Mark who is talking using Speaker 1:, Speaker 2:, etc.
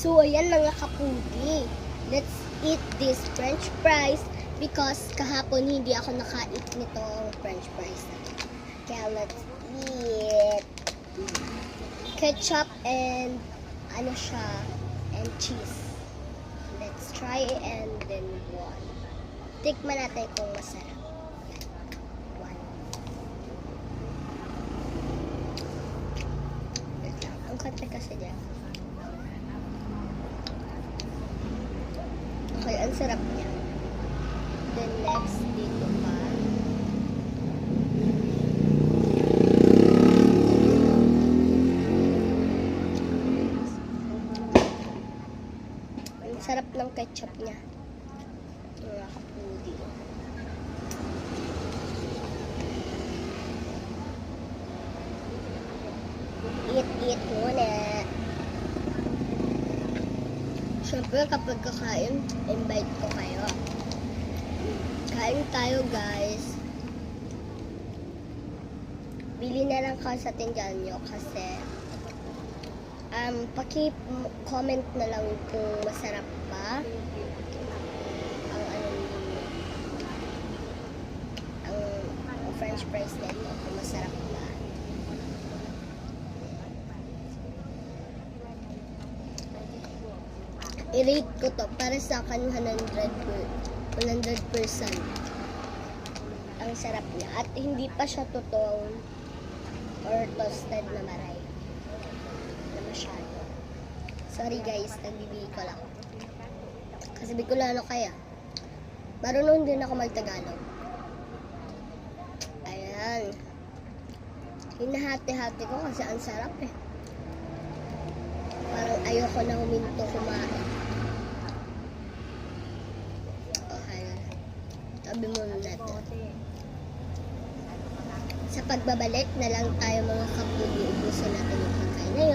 Speaker 1: So, ayan mga kapugi. Let's eat this french fries because kahapon hindi ako naka-eat nitong french fries. Kaya let's eat. Ketchup and ano siya, and cheese. Let's try and then one. Tikman natin kung masarap. One. Wait lang. Ang kate kasi dyan. Okay, ang sarap niya. Then next, dito pa. Ang sarap ng ketchup niya. Mga kapudi. Eat muna. Siyempre, kapag kakain, invite ko kayo. Kain tayo, guys. Bili na lang ka sa tindahan nyo kasi paki-comment na lang kung masarap ba ang french fries nito, kung masarap ba. I-rate ko to para sa akin 100%. Ang sarap niya at hindi pa siya totoong or toasted na maray na masyado. Sorry guys, nagbibigay ko lang kasi Bicolano kaya marunong din ako mag-Tagalog. Ayan, hinahati-hati ko kasi ang sarap eh. Parang ayoko na huminto kumain. Okay, tabi muna natin. Sa pagbabalik na lang tayo mga kapuli, ubusin natin yung pagkain na